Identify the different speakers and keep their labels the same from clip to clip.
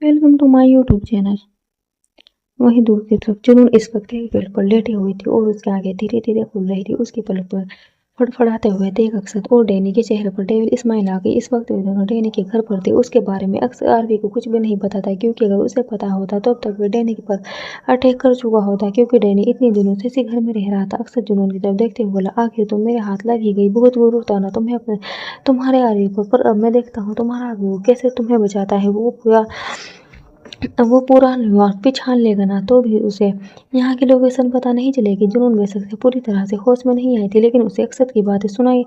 Speaker 1: Welcome to my YouTube channel. वहीं दूसरी तरफ जुनून इस वक्त एक पेड़ पर लेटी हुई थी और उसके आगे धीरे धीरे खुल रही थी। उसकी पलक पर फड़फड़ाते हुए देख अक्षत और डैनी के चेहरे पर डेविल स्माइल आ गई। इस वक्त वे दोनों डैनी के घर पर थे। उसके बारे में अक्सर आरवी को कुछ भी नहीं पता था, क्योंकि अगर उसे पता होता तो अब तक वे डैनी पर अटैक कर चुका होता, क्योंकि डैनी इतने दिनों से इसी घर में रह रहा था। अक्सर जुनून की तरफ देखते हुए बोला, आखिर तुम मेरे हाथ लग ही गई। बहुत गुरूर था ना तुम्हें अपने तुम्हारे आरवी पर अब मैं देखता हूँ तुम्हारा आरवी कैसे तुम्हें बचाता है। वो पूरा न्यूयॉर्क भी छान लेगा ना तो भी उसे यहाँ की लोकेशन पता नहीं चलेगी। जुनून बेशक से पूरी तरह से होश में नहीं आई थी, लेकिन उसे अक्षत की बातें सुनाई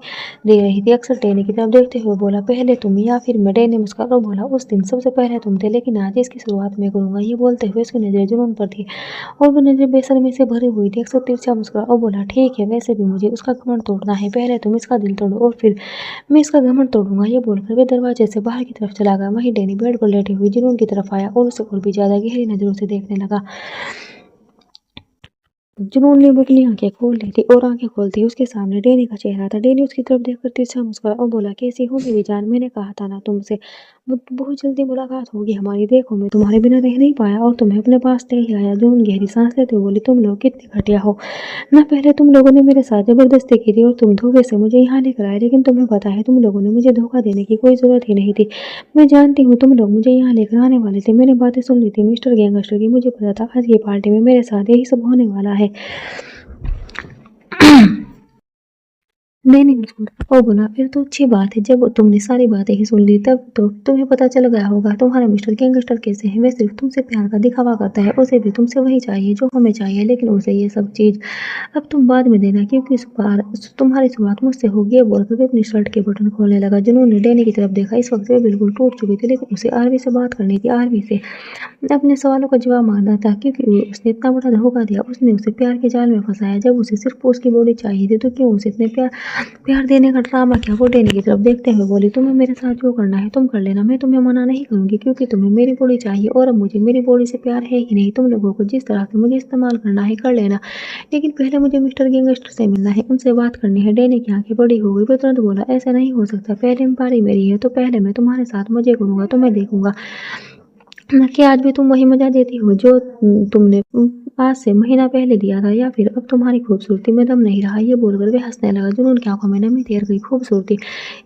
Speaker 1: दे रही थी। अक्षत डैनी की तरफ देखते हुए बोला, पहले तुम या फिर मैं। डैनी मुस्कुराकर बोला, उस दिन सबसे पहले तुम थे, लेकिन आज इसकी शुरुआत मैं करूंगा। ये बोलते हुए उसकी नजरें जुनून पर थी और वो नजरें बेशर्मी से भरी हुई थी। अक्षत तिरछा मुस्कुरा और बोला, ठीक है, वैसे भी मुझे उसका घमंड तोड़ना है। पहले तुम इसका दिल तोड़ो और फिर मैं इसका घमंड तोड़ूंगा। ये बोलकर वे दरवाजे से बाहर की तरफ चला गया। वहीं डैनी बेड पर लेटे हुए जुनून की तरफ आया और उसे और भी ज्यादा गहरी नजरों से देखने लगा। जुनून ने बुकनी आंखें खोल ली थी और आंखें खोलते ही उसके सामने डैनी का चेहरा था। डैनी उसकी तरफ देखकर तिरछा मुस्कुराया और बोला, कैसी हो मेरी जान? मैंने कहा था ना तुमसे बहुत जल्दी मुलाकात होगी हमारी। देखो मैं तुम्हारे बिना रह नहीं पाया और तुम्हें अपने पास ले ही आया। जुनून गहरी सांस लेते हुए बोली, तुम लोग कितने घटिया हो ना। पहले तुम लोगों ने मेरे साथ जबरदस्ती की थी और तुम धोखे से मुझे यहाँ लेकर आए, लेकिन तुम्हें पता है तुम लोगों ने मुझे धोखा देने की कोई जरूरत ही नहीं थी। मैं जानती हूँ तुम लोग मुझे यहाँ लेकर आने वाले थे। मैंने बातें सुन ली थी मिस्टर गैंगस्टर की। मुझे पता था आज की पार्टी में मेरे साथ यही सब होने वाला है। नहीं मुस्कुराया और बोला, फिर तो अच्छी बात है। जब तुमने सारी बातें ही सुन ली तब तो तुम्हें पता चल गया होगा तुम्हारा मिस्टर गैंगस्टर कैसे है। वह सिर्फ तुमसे प्यार का दिखावा करता है। उसे भी तुमसे वही चाहिए जो हमें चाहिए, लेकिन उसे ये सब चीज अब तुम बाद में देना, क्योंकि इस बार तुम्हारी शुरुआत मुझसे होगी। ये बोलकर वे अपनी शर्ट के बटन खोलने लगा। जुनून ने डैनी की तरफ देखा। इस वक्त वे बिल्कुल टूट चुकी थी, लेकिन उसे आरवी से बात करनी थी। आरवी से अपने सवालों का जवाब मांगना था, क्योंकि उसने इतना बड़ा धोखा दिया। उसने उसे प्यार के जाल में फंसाया। जब उसे सिर्फ उसकी बॉडी चाहिए थी तो क्यों उसे इतने प्यार प्यार देने का ड्रामा किया। वो डैनी की तरफ देखते हुए बोली, तुम्हें मेरे साथ जो करना है तुम कर लेना। मैं तुम्हें मना नहीं करूंगी, क्योंकि तुम्हें मेरी बॉडी चाहिए और अब मुझे मेरी बॉडी से प्यार है ही नहीं। तुम लोगों को जिस तरह से मुझे इस्तेमाल करना है कर लेना, लेकिन पहले मुझे मिस्टर गैंगस्टर से मिलना है, उनसे बात करनी है। डैनी की आंखें बड़ी हो गई। वो तुरंत बोला, ऐसा नहीं हो सकता। पहले पारी मेरी है तो पहले मैं तुम्हारे साथ मजे करूंगा, तो मैं देखूंगा कि आज भी तुम वही मजा देती हो जो तुमने आज से महीना पहले दिया था, या फिर अब तुम्हारी खूबसूरती में दम नहीं रहा। ये बोलकर वे हंसने लगा। जुनून की आंखों में नमी तैर गई। खूबसूरती,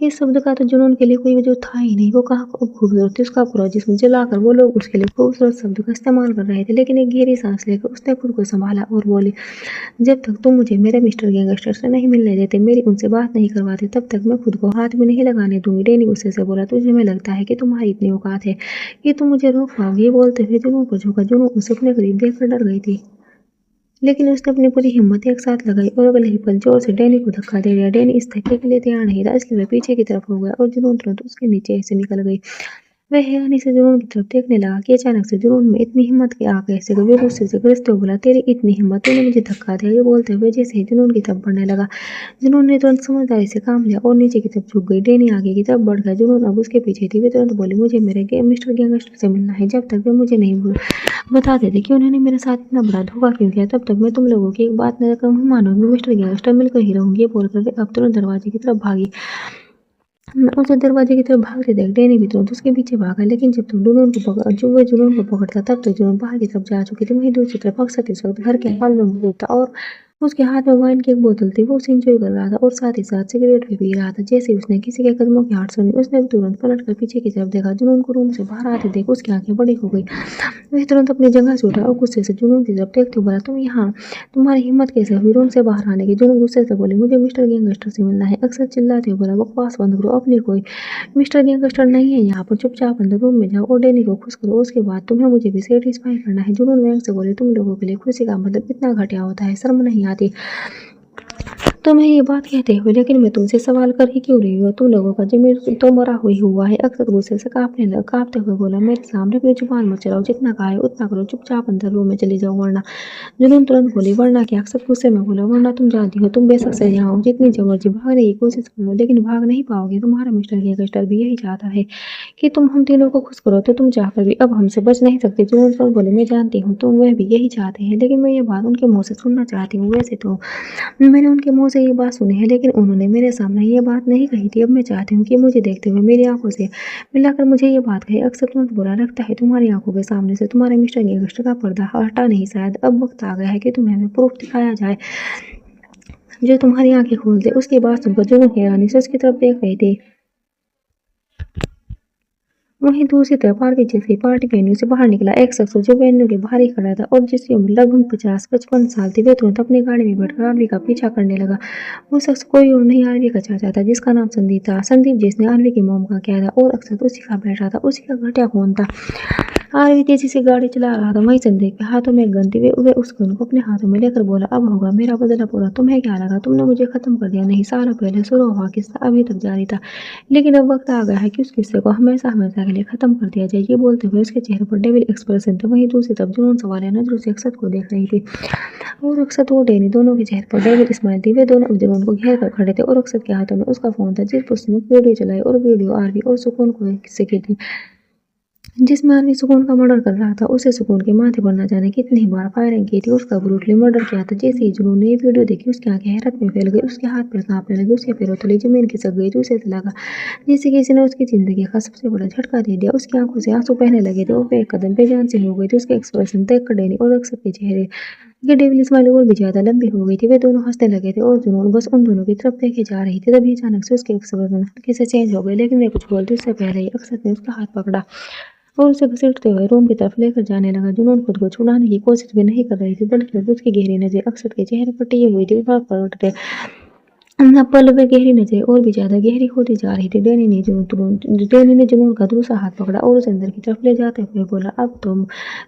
Speaker 1: इस शब्द का तो जुनून के लिए कोई वजह था ही नहीं। वो कहाँ खूबसूरती, उसका पूरा जिस्म जलाकर वो लोग उसके लिए खूबसूरत शब्द का इस्तेमाल कर रहे थे। लेकिन एक गहरी सांस लेकर उसने खुद को संभाला और बोली, जब तक तुम मुझे मेरे मिस्टर गैंगस्टर से नहीं मिलने देते, मेरी उनसे बात नहीं करवाते, तब तक मैं खुद को हाथ भी नहीं लगाने दूंगी। डैनी गुस्से से बोला, तुझे में लगता है कि तुम्हारी इतनी औकात है कि तुम मुझे रोक पाओगे? ये बोलते हुए जुनून को झुका। जुनून उसे अपने करीब देखकर डर गई थी, लेकिन उसने अपनी पूरी हिम्मत एक साथ लगाई और अगले ही पल जोर से डैनी को धक्का दे दिया। डैनी इस धक्के के लिए तैयार नहीं था, इसलिए वह पीछे की तरफ हो गया और जुनून तुरंत उसके नीचे से निकल गई। वह हैरानी से जुनून की तरफ देखने लगा कि अचानक से जुनून में इतनी हिम्मत की आ कैसे गई। वो गुस्से से गरजते हुए बोला, तेरी इतनी हिम्मत, तूने मुझे धक्का दिया। ये बोलते हुए जैसे ही जुनून की तरफ बढ़ने लगा, जुनून ने तुरंत समझदारी से काम लिया और नीचे की तरफ झुक गई। डैनी आगे की तरफ बढ़ गया। जुनून अब उसके पीछे थी। वे तुरंत बोली, मुझे मेरे मिस्टर गैंगस्टर से मिलना है। जब तक वे मुझे नहीं बताते थे कि उन्होंने मेरे साथ इतना बड़ा धोखा क्यों किया, तब तक मैं तुम लोगों की एक बात न कम मानूंगी। मिस्टर गैंगस्टर मिलकर ही रहूंगी। ये बोलकर वे अब तुरंत दरवाजे की तरफ भागी। उसे दरवाजे की तरफ भागते देख डैनी भी तुरंत उसके पीछे भागा, लेकिन जब वह जुनून को पकड़ता तब तक जुनून बाहर की तरफ जा चुकी थी। वहीं दूसरी तरफ अक्सर इस वक्त घर के हॉल में मौजूद था और उसके हाथ में वाइन की एक बोतल थी। वो उसे एंजॉय कर रहा था और साथ ही साथ सिगरेट भी पी रहा था। जैसे ही उसने किसी के कदमों की आहट सुनी, उसने तुरंत पलट कर पीछे की तरफ देखा। जुनून को रूम से बाहर आते देख उसकी आंखें बड़ी हो गई। वह तुरंत अपनी जगह से उठा और गुस्से से जुनून की तरफ देखते हुए बोला, तुम यहाँ, तुम्हारी हिम्मत कैसे हुई रूम से बाहर आने की? जुनून गुस्से से बोली, मुझे मिस्टर गैंगस्टर से मिलना है। अक्सर चिल्लाते हुए बोला, बकवास बंद करो, अपनी कोई मिस्टर गैंगस्टर नहीं है यहाँ पर। चुपचाप अंदर रूम में जाओ और डैनी को खुश करो, उसके बाद तुम्हें मुझे भी सेटिस्फाई करना है। जुनून व्यंग से बोले, तुम लोगों के लिए खुशी का मतलब इतना घटिया होता है, शर्म नहीं आती तुम्हें ये बात कहते हुए? लेकिन मैं तुमसे सवाल कर ही क्यों रही हूँ? तुम लोगों का जमीर तो मरा हुई हुआ है। अक्सर गुस्से से कांपते हुए बोला, मेरे सामने अपनी जुबान मत चलाओ, जितना कहा है उतना करो, चुपचाप अंदर रूम में चली जाओ वरना। जुनून तुरंत बोली, वरना क्या? अक्सर गुस्से में बोला, वरना तुम जानती हो तुम बेशक से यहाँ हो, जितनी मर्जी भागने की कोशिश कर लो, लेकिन भाग नहीं पाओगे। तुम्हारा मिस्टर गैंगस्टर भी यही चाहता है कि तुम हम तीनों को खुश करो, तो तुम चाहकर भी अब हमसे बच नहीं सकते। जुनून तुरंत बोले, मैं जानती हूँ तुम वह भी यही चाहते हैं, लेकिन मैं ये बात उनके मुँह से सुनना चाहती हूँ। वैसे तो मैंने उनके मुँह से ये बात सुनी है, लेकिन उन्होंने मेरे सामने ये बात नहीं कही थी। अब मैं चाहती हूँ कि मुझे देखते हुए मेरी आंखों से मिलाकर मुझे ये बात कहे। अक्सर तुरंत बुरा लगता है तुम्हारी आंखों के सामने से तुम्हारे मिस्टर गैंगस्टर का पर्दा हटा नहीं। शायद अब वक्त आ गया है कि तुम्हें हमें प्रूफ दिखाया जाए जो तुम्हारी आंखें खोल दे। उसकी बात सुनकर जुनून हैरानी से उसकी तरफ देख रही थी। वहीं दूसरी तरफ आरवी जैसे पार्टी वेन्यू से बाहर निकला एक शख्स जो वेन्यू के बाहर ही खड़ा था और जिसकी उम्र लगभग 50-55 साल थी। वह तुरंत अपनी गाड़ी में बैठकर आरवी का पीछा करने लगा। वो शख्स कोई और नहीं आरवी का चाचा था, जिसका नाम संदीप था। संदीप जिसने आरवी की मोम का किया था और अक्सर उसी का बैठा था। उसी का घटिया खून था। आरवी तेजी से गाड़ी चला रहा था। वहीं संदीप के हाथों में एक गन थी। वे उस गन को अपने हाथों में लेकर बोला, अब होगा मेरा बदला पूरा। तुम्हें क्या लगा तुमने मुझे खत्म कर दिया? नहीं, सालों पहले शुरू हुआ किस्सा अभी तक जारी था, लेकिन अब वक्त आ गया है कि उस किस्से को हमेशा हमेशा के लिए खत्म कर दिया जाए। ये बोलते हुए उसके चेहरे पर डेविल एक्सप्रेशन था। वहीं दूसरी तरफ जुनून सवालिया नजरों से अक्षत को देख रही थी और अक्षत और डैनी दोनों के चेहरे पर डेविल स्माइल थी। वे दोनों अब जुनून को घेर कर खड़े थे और अक्षत के हाथों में उसका फोन था, जिस पर उसने वीडियो चलाई और वीडियो आरवी और सुकून को किस्से की थी, जिसमें आरवी सुकून का मर्डर कर रहा था। उसे सुकून के माथे पर न जाने कितनी बार फायरिंग की थी, उसका ब्रूटली मर्डर किया था। जैसे ही जुनून ने ये वीडियो देखी, उसकी आंखें हैरत में फैल गई। उसके हाथ पैर कांपने लगे, उसके पैरों तले जमीन खिसक गई। तो उसे लगा जैसे किसी ने उसकी जिंदगी का सबसे बड़ा झटका दे दिया। उसकी आंखों से आंसू बहने लगे थे और वह एक कदम बेजान से हो गई थी। उसके एक्सप्रेशन देख कर डैनी और अक्षत के चेहरे ये डेविल स्माइल और भी ज्यादा लंबी हो गई थी। वे दोनों हंसने लगे थे और जुनून बस उन दोनों की तरफ देखे जा रही थी। तभी अचानक से उसके एक्सप्रेशन हल्के से चेंज हो गए, लेकिन वे कुछ बोलते उससे पहले ही अक्षत ने उसका हाथ पकड़ा और उसे घसीटते हुए रूम की तरफ लेकर जाने लगा। जुनून खुद को छुड़ाने की कोशिश भी नहीं कर रही थी, बल्कि अब उसकी गहरी नजर अक्षत के चेहरे पर टिकी हुई थी। वह पर उठते पल में गहरी नजरें और भी ज्यादा गहरी होती जा रही थी। डैनी ने जुनून का दूसरा हाथ पकड़ा और उसे अंदर की तरफ ले जाते हुए बोला, अब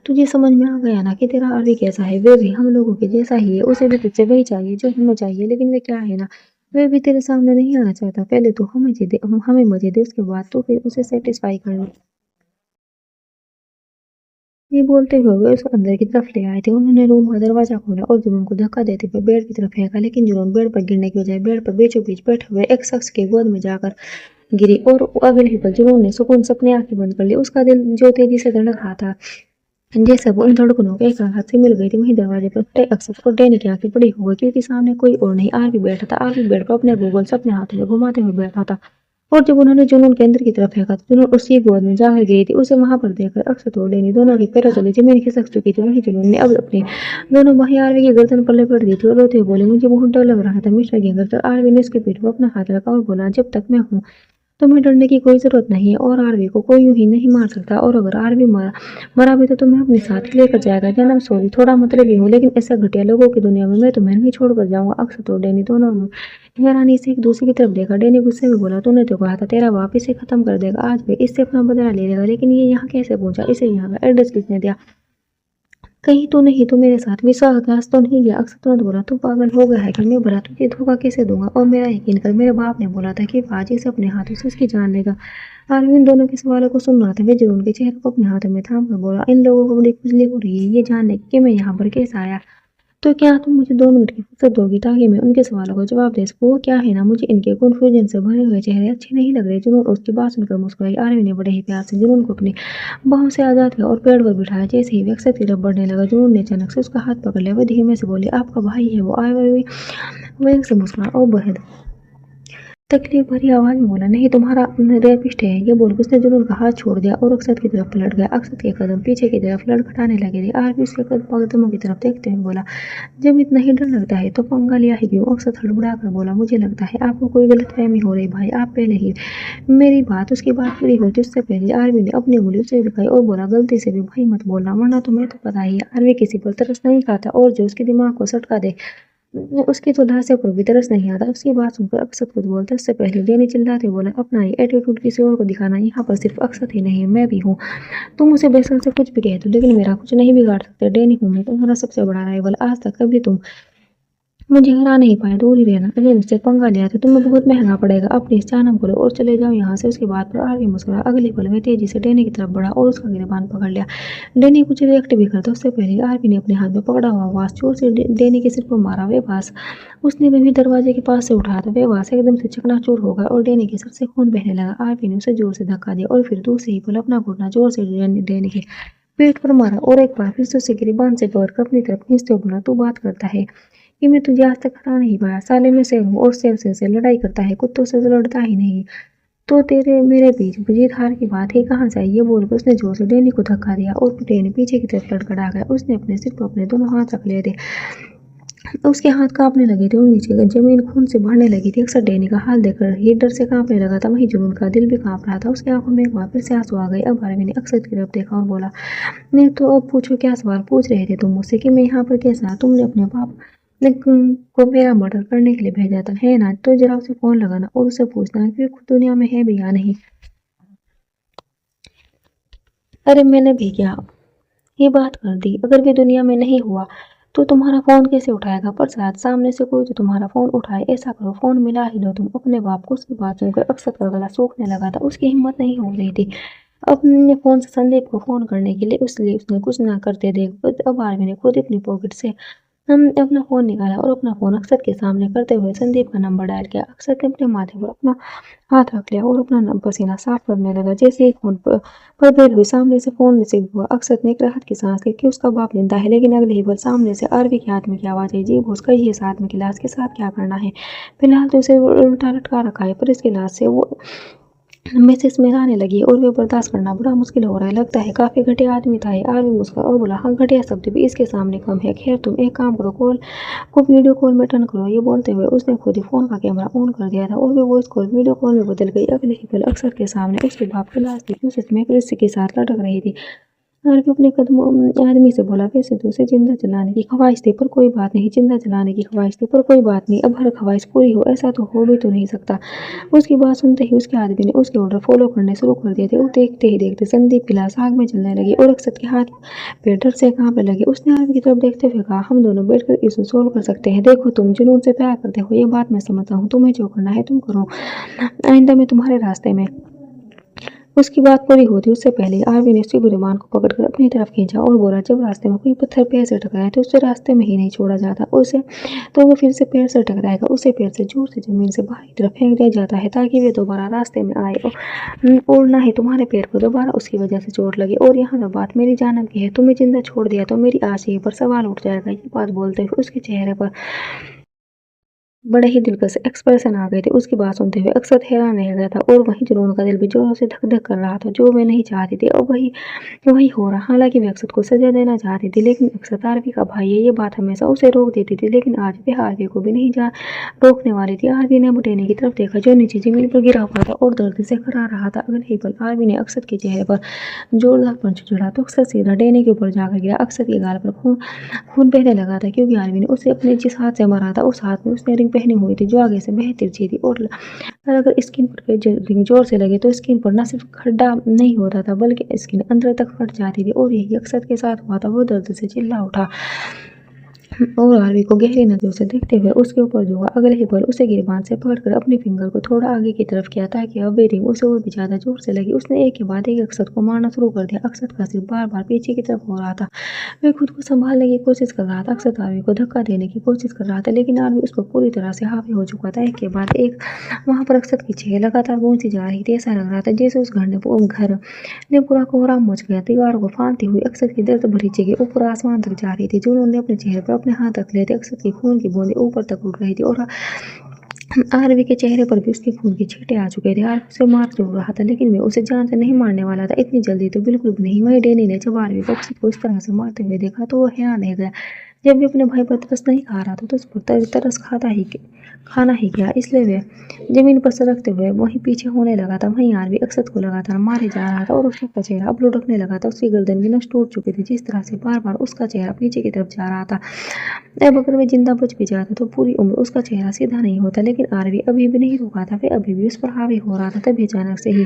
Speaker 1: तुझे समझ में आ गया ना कि तेरा आरवी कैसा है? वे भी हम लोगों के जैसा ही है। उसे भी तुझसे वही चाहिए जो हमें चाहिए, लेकिन वे क्या है ना, वे भी तेरे सामने नहीं आना चाहता। पहले तो हमें मजे दे, उसके बाद तो फिर उसे सेटिस्फाई कर। ये बोलते हुए वे उसे अंदर की तरफ ले आए थे। उन्होंने रूम का दरवाजा खोला और जुनून को धक्का देते हुए बेड की तरफ फेंका, लेकिन जुनून बेड पर गिरने की बजाय बेड पर बीचों बीच बैठे हुए एक शख्स के गोद में जाकर गिरी और अगले ही पल जुनून ने सुकून से अपनी आंखें बंद कर ली। उसका दिल जो तेजी से धड़क रहा था, जैसे वो उन धड़कनों के एक हाथ से मिल गई थी। वहीं दरवाजे पर खड़े अक्षत और डैनी की आंखें बड़ी हो गई, क्योंकि सामने कोई और नहीं आरवी बैठा था। आरवी बेड पर अपने गूगल्स अपने हाथों में घुमाते हुए बैठा था और जब उन्होंने जुनून के अंदर की तरफ फेंका तो जुनून उसी गोद में जाकर गिरी थी। उसे वहां पर देखकर अक्षत और डैनी दोनों की पैरों तले जमीन खिसक चुकी थी। वहीं जुनून ने अब अपनी दोनों बाहें आरवी की गर्दन पर लपेट दी थी और रोते हुए बोले, मुझे बहुत डर लग रहा था मिस्टर गैंगस्टर। आरवी ने उसके पीठ पर अपना हाथ रखा और बोला, जब तक मैं हूँ तुम्हें डरने की कोई जरूरत नहीं है और आरवी को कोई यूं ही नहीं मार सकता। और अगर आरवी मरा भी तो तुम्हें अपने साथ ही लेकर जाएगा। जन्म सॉरी थोड़ा मतलबी हूँ, लेकिन ऐसा घटिया लोगों की दुनिया में मैं तुम्हें नहीं छोड़कर जाऊंगा। अक्षत और डैनी दोनों ने हैरानी से एक दूसरे की तरफ देखा। डैनी गुस्से में बोला, तूने तो कहा था तेरा बाप इसे खत्म कर देगा, आज भी इससे अपना बदला ले लेगा, लेकिन ये यहाँ कैसे पहुंचा? इसे यहाँ का एड्रेस किसने दिया? कहीं तो नहीं तो मेरे साथ विश्वासघात तो नहीं गया? अक्सर तुरंत बोला, तू पागल हो गया है कि मैं भला तुझे धोखा कैसे दूंगा? और मेरा यकीन कर, मेरे बाप ने बोला था कि आज इसे अपने हाथों से उसकी जान लेगा। अरविंद दोनों के सवालों को सुन रहा था। वे जुनून के चेहरे को अपने हाथों में थाम कर बोला, इन लोगों को बड़ी खुजली हो रही है ये जानने की कि मैं यहाँ पर कैसे आया। तो क्या तुम मुझे 2 मिनट की फुर्सत दोगी ताकि मैं उनके सवालों का जवाब दे सकूं? वो क्या है ना, मुझे इनके कन्फ्यूजन से भरे हुए चेहरे अच्छे नहीं लग रहे। जुनून उसकी बात सुनकर मुस्कुराई। आरवी ने बड़े ही प्यार से जुनून को अपनी बाहों से आजाद किया और पेड़ पर बिठाया। जैसे ही वे अक्षत की तरफ बढ़ने लगा, जुनून ने अचानक से उसका हाथ पकड़ लिया। वह धीमे से बोली, आपका भाई है वो? आरवी वो एक से मुस्कुरा और बेहद तकलीफ भरी आवाज में बोला, नहीं तुम्हारा रेपिस्ट है। ये बोलकर उसने जुनून का हाथ छोड़ दिया और अक्षत की तरफ पलट गया। अक्षत के कदम पीछे की तरफ लड़खड़ाने लगे थे। आरवी उसके कदमों की तरफ देखते हुए बोला, जब इतना ही डर लगता है तो पंगा लिया ही क्यों? अक्षत हड़बड़ा कर बोला, मुझे लगता है आपको कोई गलतफहमी हो रही भाई, आप पहले ही मेरी बात उसकी बात पूरी होती उससे पहले आरवी ने अपनी उंगली उसे दिखाई और बोला, गलती से भी भाई मत बोलना, वरना तुम्हें तो पता ही है आरवी किसी पर तरस नहीं खाता और जो उसके दिमाग को सटका दे उसकी तो लाशों पर भी तरस नहीं आता। उसकी बात सुनकर अक्षत कुछ बोलते उससे पहले डैनी चिल्लाते बोला, अपना ये एटीट्यूड किसी और को दिखाना यहाँ पर सिर्फ अक्षत ही नहीं मैं भी हूँ। तुम उसे बेसल से कुछ भी कह दो, लेकिन मेरा कुछ नहीं बिगाड़ सकते। डैनी हूँ मैं, तुम्हारा सबसे बड़ा राइवल। आज तक कभी तुम मुझे हरा नहीं पाए, दूर ही रहना। अगर मुझसे पंगा लिया तो तुम्हें बहुत महंगा पड़ेगा। अपनी इस चानम करो और चले जाओ यहाँ से। उसके बाद पर आरवी मुस्कुरा। अगले पल में तेजी से डैनी की तरफ बढ़ा और उसका गिरबान पकड़ लिया। डैनी कुछ रिएक्ट भी करता उससे पहले आरवी ने अपने हाथ में पकड़ा हुआ वास जोर से डैनी के सिर पर मारा। वे वास उसने भी दरवाजे के पास से उठाया था। वे वास एकदम से चकनाचूर हो गया और डैनी के सर से खून बहने लगा। आरवी ने उसे जोर से धक्का दिया और फिर दूसरे ही पल अपना घुटना जोर से डैनी के पेट पर मारा और एक बार फिर से उसे गिरबान से पकड़कर अपनी तरफ खींचते हुए बोला, तू बात करता है कि मैं तुझे आज तक हरा नहीं पाया। साले में शेर हूँ और शेर से लड़ाई करता है, कुत्तों से तो लड़ता ही नहीं। तो तेरे मेरे बीच जीत हार की बात ही कहाँ से आई? ये बोलकर उसने जोर से डैनी को धक्का दिया और डैनी पीछे की तरफ लड़खड़ा गया। उसने अपने सिर पर अपने दोनों हाथ रख लिए थे। उसके हाथ कांपने लगे थे और नीचे जमीन खून से भरने लगी थी। अक्सर डैनी का हाल देखकर ही डर से कांपने लगा था, वहीं जुनून का दिल भी कांप रहा था। उसकी आंखों में एक बार फिर से आंसू आ गए। अब आरवी ने अक्सर की तरफ देखा और बोला, नहीं तो अब पूछो, क्या सवाल पूछ रहे थे तुम मुझसे कि मैं यहाँ पर कैसे आया? तुमने अपने बाप को मेरा मर्डर करने के लिए भेजा था, है ना? तो जरा उसे फोन लगाना और उससे पूछना कि खुद दुनिया में है भी या नहीं। अरे मैंने भी क्या ये बात कर दी? अगर भी दुनिया में नहीं हुआ तो तुम्हारा फोन कैसे उठाएगा? पर शायद सामने से कोई तो तुम्हारा फोन उठाए। ऐसा करो, फोन मिला ही लो तुम अपने बाप को। उसकी बात सुनकर अक्षत का गला सूखने लगा था। उसकी हिम्मत नहीं हो रही थी अपने फोन से संदीप को फोन करने के लिए, इसलिए उसने कुछ ना करते देख अब आरवी ने खुद अपनी पॉकेट से अपना फ़ोन निकाला और अपना फ़ोन अक्षत के सामने करते हुए संदीप का नंबर डायल किया। अक्षत ने अपने माथे पर अपना हाथ रख लिया और अपना पसीना साफ करने लगा। जैसे ही फ़ोन पर बेल हुई, सामने से फ़ोन रिसीव हुआ। अक्षत ने एक राहत की सांस ली कि उसका बाप जिंदा है, लेकिन अगले ही पल सामने से आरवी के हाथ में की आवाज़ आई, जी बॉस, कहिए इस आदमी की लाश के साथ क्या करना है? फिलहाल तो उसे उल्टा लटका रखा है, पर इसकी लाश से वो मिसेस में आने लगी और वे बर्दाश्त करना बड़ा मुश्किल हो रहा है। लगता है काफी घटिया आदमी था ये। आरवी मुस्कुराया और बोला, हाँ, घटिया शब्द भी इसके सामने कम है। खैर तुम एक काम करो, कॉल को वीडियो कॉल में टर्न करो। ये बोलते हुए उसने खुद ही फोन का कैमरा ऑन कर दिया था और वे वॉइस कॉल वीडियो कॉल में बदल गई। अगले ही पल अक्षर के सामने उसके बाप की लाश थी, जो सच में कृष्ण के साथ लटक रही थी। आरवी अपने कदमों आदमी से बोला, वैसे तो उसे जिंदा जलाने की ख्वाहिश थी, पर कोई बात नहीं। जिंदा जलाने की ख्वाहिश थी, पर कोई बात नहीं। अब हर ख्वाहिश पूरी हो, ऐसा तो हो भी तो नहीं सकता। उसकी बात सुनते ही उसके आदमी ने उसके ऑर्डर फॉलो करने शुरू कर दिए थे और देखते ही देखते संदीप की लाश आग में जलने लगी और अक्षत के हाथ पैर डर से कांपने लगे। उसने आरवी की तरफ देखते हुए कहा, हम दोनों बैठकर इसे सोल्व कर सकते हैं। देखो, तुम जुनून से प्यार करते हो, ये बात मैं समझता हूँ। तुम्हें जो करना है तुम करो, आइंदा मैं तुम्हारे रास्ते में। उसकी बात पूरी होती उससे पहले आरवी ने उसके गुरेबान को पकड़कर अपनी तरफ खींचा और बोला, जब रास्ते में कोई पत्थर पैर से टकराए तो उसे रास्ते में ही नहीं छोड़ा जाता। उसे तो वो फिर से पैर से टकराएगा, उसे पैर से जोर से जमीन से बाहर की तरफ फेंक दिया जाता है, ताकि वे दोबारा रास्ते में आए और ना ही तुम्हारे पैर को दोबारा उसकी वजह से चोट लगे। और यहाँ तो बात मेरी जानत की है, तुम्हें जिंदा छोड़ दिया तो मेरी आश यहीं पर सवाल उठ जाएगा। ये बात बोलते हुए उसके चेहरे पर बड़े ही दिलकश एक्सप्रेशन आ गए थे। उसकी बात सुनते हुए अक्सर हैरान रह गया था और वहीं जुनून का दिल भी जोरों से धक धक कर रहा था। जो वे नहीं चाहती थी और वही वही हो रहा। हालांकि वे अक्षत को सजा देना चाहती थी, लेकिन अक्षत आरवी का भाई है, ये बात हमेशा उसे रोक देती थी। लेकिन आज वे आरवी को भी नहीं जा रोकने वाली थी। आरवी ने डैनी की तरफ देखा, जो नीचे जमीन पर गिरा हुआ था और दर्द से खड़ा रहा था। अगले ही पल आरवी ने अक्षत के चेहरे पर जोरदार पंच चढ़ा तो अक्षत सीधा डैनी के ऊपर जाकर गिरा। अक्षत के गाल पर खून खून बहने लगा था, क्योंकि आरवी ने उसे अपने जिस हाथ से मारा था उस हाथ में उसने रिंग पहनी हुई थी, जो आगे से बेहद तिरछी थी। और अगर स्किन पर रिंग जोर से लगे तो स्किन पर न सिर्फ खड्डा नहीं होता था, बल्कि स्किन अंदर तक फट जाती थी। और यही अक्षत के साथ हुआ था। वो दर्द से चिल्ला उठा और आरवी को गहरी नजरों से देखते हुए उसके ऊपर झुका। अगले ही पल उसे गिरबान से पकड़कर अपने फिंगर को थोड़ा आगे की तरफ किया, ताकि अब वे रिंग उसे और भी ज्यादा जोर से लगी। उसने एक के बाद एक अक्षत को मारना शुरू कर दिया। अक्षत का सिर बार बार पीछे की तरफ हो रहा था। वह खुद को संभालने की कोशिश कर रहा था। अक्षत आरवी को धक्का देने की कोशिश कर रहा था, लेकिन आरवी उस पर पूरी तरह से हावी हो चुका था। एक के बाद एक वहां पर अक्षत की छह लगातार गूंजती जा रही थी। ऐसा लग रहा था जैसे उस घर ने पूरा कोहराम मच गया। दीवार को फांदती हुई अक्षत की दर्द भरी जगह ऊपर आसमान तक जा रही थी। जुनून ने अपने चेहरे पर अपने हाथ रख लिए थे। अक्षत की खून की बूंदें ऊपर तक उड़ रही थी और आरवी के चेहरे पर भी उसके खून के छींटे आ चुके थे। आरवी उसे मार जरूर रहा था, लेकिन वह उसे जान से नहीं मारने वाला था। इतनी जल्दी तो बिल्कुल भी नहीं। वही डैनी ने जब आरवी को अक्षत को इस तरह से मारते हुए देखा तो वो हैरान रह गया। जब वे अपने भाई पर तरस नहीं खा रहा था तो उस पर तरस खाना ही क्या, इसलिए वे जमीन पर सरकते हुए वहीं पीछे होने लगा था। वहीं आरवी अक्षत को लगातार मारे जा रहा था और उसका चेहरा अब लुढ़कने लगा था। उसकी गर्दन भी नष्ट टूट चुकी थी। जिस तरह से बार बार उसका चेहरा नीचे की तरफ जा रहा था, अब अगर वे जिंदा बच भी जाता तो पूरी उम्र उसका चेहरा सीधा नहीं होता। लेकिन आरवी अभी भी नहीं रुका था। वे अभी भी उस पर हावी हो रहा था। तभी अचानक से ही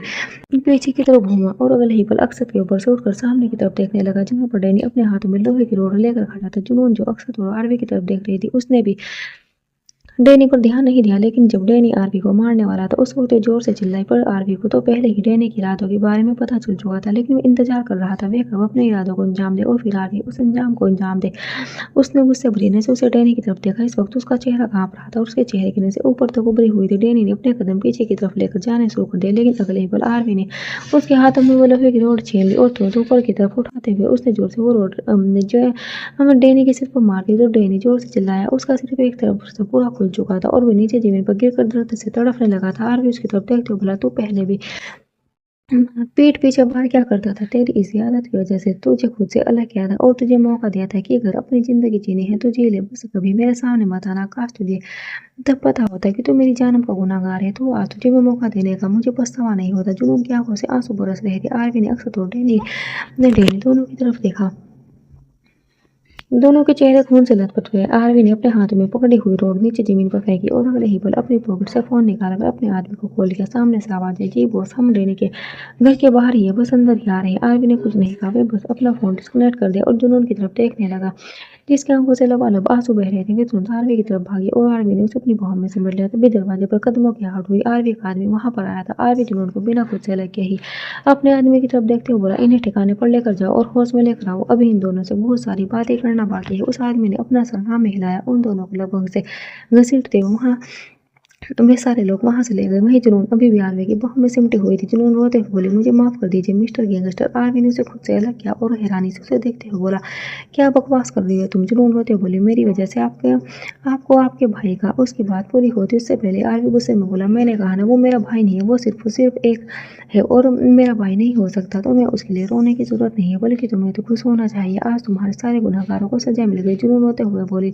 Speaker 1: पीछे की तरफ घूमा और अगले ही पल अक्षत के ऊपर से उठकर सामने की तरफ देखने लगा, जहाँ पर डैनी अपने हाथों में लोहे की रोड लेकर खड़ा था। जुनून, जो अक्षत और आरवी की तरफ देख रही थी, उसने भी डैनी पर ध्यान नहीं दिया, लेकिन जब डैनी आरवी को मारने वाला था उस वक्त वो जोर से चिल्लाई, पर आरवी को तो पहले ही डैनी के इरादों के बारे में पता चल चुका था। लेकिन वो इंतजार कर रहा था वह कब अपने इरादों को अंजाम दे और फिर आरवी उस अंजाम को अंजाम दे। उसने गुस्से भरी नजर से उसे डैनी की तरफ देखा। इस वक्त उसका चेहरा कांप रहा था और उसके चेहरे की नसें ऊपर तक उभरी हुई थी। डैनी ने अपने कदम पीछे की तरफ लेकर जाने शुरू कर दिए, लेकिन अगले ही पल आरवी ने उसके हाथों में वो लोहे की रोड छीन ली और तुरंत ऊपर की तरफ उठाते हुए उसने जोर से वो रोड जो है डैनी के सिर पर मार दी। तो डैनी जोर से चिल्लाया। उसका सिर्फ एक तरफ से पूरा खुल चुका था और वो नीचे जमीन पर गिरकर दर्द से तड़फने लगा था। आरवी उसकी तरफ देखते हुए बोला, तू पहले भी पीठ पीछे बाहर क्या करता था? तेरी इसी आदत की वजह से तुझे खुद से अलग किया था और तुझे मौका दिया था कि अगर अपनी जिंदगी जीनी है तो जी ले, बस कभी मेरे सामने मत आना। काश तुझे तब पता होता कि तू मेरी जानम का गुनाहगार है। तो आज तुझे मैं मौका देने का मुझे पछतावा नहीं होता। जुनून की आंखों से आंसू बरस रहे थे। आरवी ने अक्सर तो डैनी ने डैनी दोनों की तरफ देखा। दोनों के चेहरे खून से लथपथ हुए। आरवी ने अपने हाथों में पकड़ी हुई रोड नीचे जमीन पर फेंकी और अगले ही पल अपनी पॉकेट से फोन निकालकर अपने आदमी को कॉल किया। सामने से आवाज आई, जी बॉस, हम लेने के घर के बाहर ही है, बस अंदर ही आ रहे हैं। आरवी ने कुछ नहीं कहा, वे बस अपना फोन डिस्कनेक्ट कर दिया और जुनून की तरफ देखने लगा जिसकी आंखों से लबालब आंसू बह रहे थे। वे तुरंत आरवी की तरफ भागी और आरवी ने उसे अपनी बाहों में समेट लिया। तभी दरवाजे पर कदमों की आहट हुई। आरवी का आदमी वहां पर आया था। आरवी जुनून को बिना खुद से अलग किए ही अपने आदमी की तरफ देखते हुए बोला, इन्हें ठिकाने पर लेकर जाओ और होश में लेकर आओ। अभी इन दोनों से बहुत सारी बातें करना बाकी है। उस आदमी ने अपना सर हाँ में हिलाया। उन दोनों को लगभग से घसीटते हुए वहां वे सारे लोग वहां से ले गए। वहीं जुनून अभी भी आरवी की बाहों में सिमटी हुई थी। जुनून रोते हुए बोली, मुझे माफ कर दीजिए मिस्टर गैंगस्टर। आरवी ने उसे खुद से अलग किया और हैरानी से उसे देखते हुए बोला, क्या बकवास कर रही हो तुम? जुनून रोते हुए बोली, मेरी वजह से आपको आपके भाई का। उसकी बात पूरी होती उससे पहले आरवी गुस्से में बोला, मैंने कहा ना, वो मेरा भाई नहीं है, वो सिर्फ एक है और मेरा भाई नहीं हो सकता। तो मैं उसके लिए रोने की जरूरत नहीं है, बल्कि तुम्हें तो खुश होना चाहिए। आज तुम्हारे सारे गुनहगारों को सजा मिल गई। जुनून रोते हुए बोली,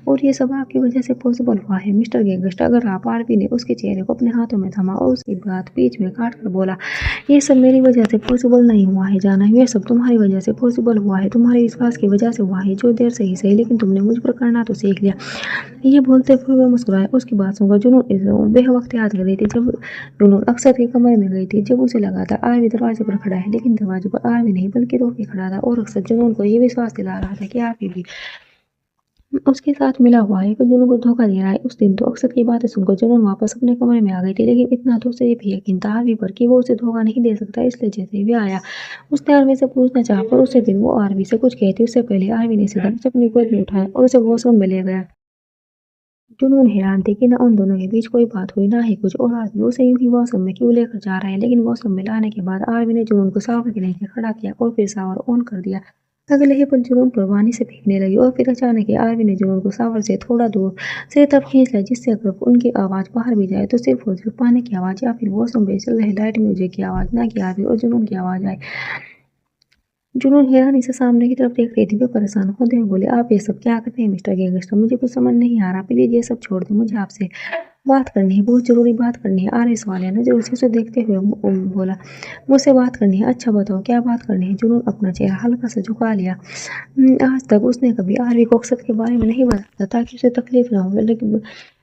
Speaker 1: और ये सब आपकी वजह से पॉसिबल हुआ है मिस्टर गैंगस्टर। अगर आप आरवी ने उसके चेहरे को अपने हाथों में थमा और उसकी बात बीच में काट कर बोला, ये सब मेरी वजह से पॉसिबल नहीं हुआ है जाना, ये सब तुम्हारी वजह से पॉसिबल हुआ है, तुम्हारे विश्वास की वजह से हुआ है, जो देर से ही सही, लेकिन तुमने मुझ पर करना तो सीख लिया। ये बोलते हुए वह मुस्कुराए। उसकी बात सुनकर जुनून वह वक्त याद कर रही थी जब जुनून अक्सर के कमरे में गई थी, जब उसे लगा था आरवी दरवाजे पर खड़ा है, लेकिन दरवाजे पर आरवी नहीं बल्कि रोक के खड़ा था और अक्सर जुनून को ये विश्वास दिला रहा था कि आरवी भी उसके साथ मिला हुआ है, पर जुनून को धोखा दे रहा है। उस दिन तो अक्सर की बातें सुनकर जुनून वापस अपने कमरे में आ गई थी, लेकिन इतना तो उसे भी यकीन था आरवी पर कि वो उसे धोखा नहीं दे सकता। इसलिए जैसे ही वे आया उसने आरवी से पूछना चाहा, पर उसी दिन वो आरवी से कुछ कहती उससे पहले आरवी ने सीधा उसे अपनी गोद में उठाया और उसे वॉशरूम में ले गया। जुनून हैरान थे कि ना उन दोनों के बीच कोई बात हुई ना ही कुछ, और आरवी उसे यूं ही वॉशरूम में क्यों लेकर जा रहा है। लेकिन वॉशरूम में लाने के बाद आरवी ने जुनून को शावर के नीचे खड़ा किया और फिर शावर ऑन कर दिया। अगले ही पल जुनून पर पानी से भीगने लगी और फिर अचानक ही आरवी ने जुनून को शावर से थोड़ा दूर से तरफ खींच लिया, जिससे अगर उनकी आवाज बाहर भी जाए तो सिर्फ और सिर्फ पानी की आवाज या फिर वॉशरूम में चल रहे लाइट म्यूजिक की आवाज, ना कि आरवी और जुनून की आवाज आए। जुनून हैरानी से सामने की तरफ देख रही थी। वे परेशान होते हुए बोले, आप ये सब क्या करते हैं मिस्टर गैंगस्टर? मुझे कुछ समझ नहीं आ रहा, प्लीज ये सब छोड़ दो, मुझे आपसे बात करनी है, बहुत जरूरी बात करनी है। आरएस वाले ने जो उसे देखते हुए बोला, मुझसे बात करनी है? अच्छा बताओ क्या बात करनी है? जुनून अपना चेहरा हल्का सा झुका लिया। आज तक उसने कभी आरवी को अक्सर के बारे में नहीं बताया ताकि उसे तकलीफ ना हो,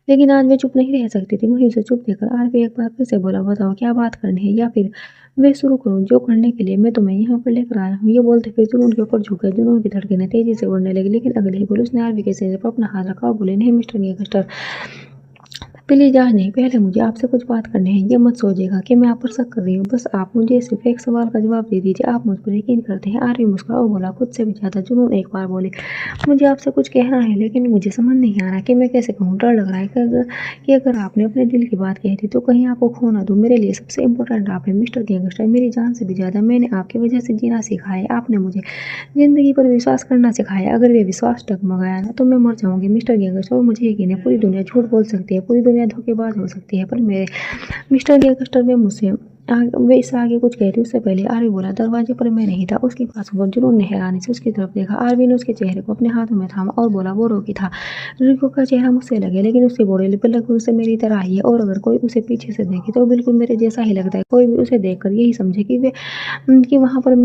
Speaker 1: लेकिन आज वे चुप नहीं रह सकती थी। वहीं उसे चुप देखकर आरवी एक बार फिर से बोला, बताओ क्या बात करनी है, या फिर वे शुरू करूं जो करने के लिए मैं तुम्हें यहाँ पर लेकर आया हूँ। ये बोलते फिर जुनून के ऊपर झुक गए। जुनून की धड़कनें तेजी से उड़ने लगी, लेकिन अगले ही पल उसने आरवी के चेहरे पर अपना हाथ रखा और बोले, नहीं मिस्टर गैंगस्टर, प्लीज आज नहीं, पहले मुझे आपसे कुछ बात करनी है। ये मत सोचिएगा कि मैं आप पर शक कर रही हूँ, बस आप मुझे सिर्फ एक सवाल का जवाब दे दीजिए, आप मुझ पर यकीन करते हैं? आरवी मुस्कुरा और बोला, खुद से भी ज्यादा। जुनून एक बार बोली, मुझे आपसे कुछ कहना है, लेकिन मुझे समझ नहीं आ रहा कि मैं कैसे कहूँ। डर लग रहा है कि अगर आपने अपने दिल की बात कही थी तो कहीं आपको खो ना दूँ। मेरे लिए सबसे इम्पोर्टेंट आप है मिस्टर गैंगस्टर, मेरी जान से भी ज्यादा। मैंने आपकी वजह से जीना सीखा है, आपने मुझे जिंदगी पर विश्वास करना सिखाया। अगर ये विश्वास डगमगाया ना तो मैं मर जाऊंगी मिस्टर गैंगस्टर। और मुझे यकीन है पूरी दुनिया झूठ बोल सकती है, पूरी दुनिया धोखेबाज हो सकती है, पर मेरे मिस्टर गैंगस्टर में मुझसे वे इससे आगे कुछ कहती उससे पहले आरवी बोला, दरवाजे पर मैं नहीं था। उसकी पास वो जुनून ने हैरानी से उसकी तरफ देखा। आरवी ने उसके चेहरे को अपने हाथों में थामा और बोला, वो रोकी था। रिको का चेहरा मुझसे लगे, लेकिन उसकी बॉडी लगभग उससे मेरी तरह ही है, और अगर कोई उसे पीछे से देखे तो बिल्कुल मेरे जैसा ही लगता है। कोई भी उसे देखकर यही समझे कि वे कि वहां पर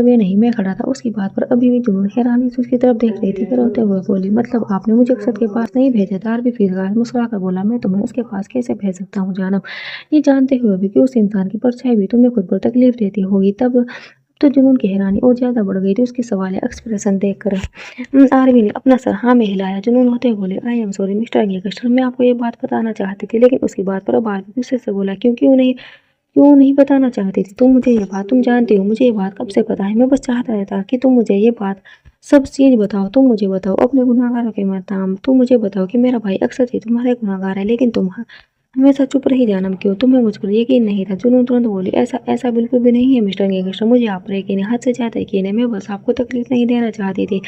Speaker 1: वे नहीं, मैं खड़ा था। उसकी बात पर अभी भी जुनून हैरानी से उसकी तरफ देख रही थी। फिर रोते हुए बोली, मतलब आपने मुझे अक्षत के पास नहीं भेजा था? आरवी फिर मुस्कुरा कर बोला, मैं तुम्हें उसके पास कैसे भेज सकता हूँ जानम, ये जानते हुए भी कि उस इंसान की परछाई भी तुम्हें खुद पर तकलीफ देती होगी। तब तो जुनून की हैरानी और ज्यादा बढ़ गई थी उसकी सवालिया एक्सप्रेशन देखकर। आरवी ने अपना सर हाँ में हिलाया। जुनून होते हुए बोले, I am sorry mister gangster, मैं आपको ये बात बताना चाहती थी। लेकिन उसकी बात पर अब आरवी गुस्से से बोला, क्यों नहीं बताना चाहती थी तुम मुझे ये बात? तुम जानती हो मुझे ये बात कब से पता है। मैं बस चाहता रहता कि तुम मुझे ये बात सब चीज बताओ। तुम मुझे बताओ अपने गुनाहगारों के नाम। तुम मुझे बताओ कि मेरा भाई अक्सर ही तुम्हारे गुनाहगार है, लेकिन तुम हमेशा चुप रही जाना क्यों? तुम्हें मुझ पर यकीन नहीं था? जुनून तुरंत बोली, ऐसा ऐसा बिल्कुल भी नहीं है मिस्टर गैंगस्टर, मुझे आप पर यकीन है, हद से ज्यादा यकीन है। मैं बस आपको तकलीफ नहीं देना चाहती थी।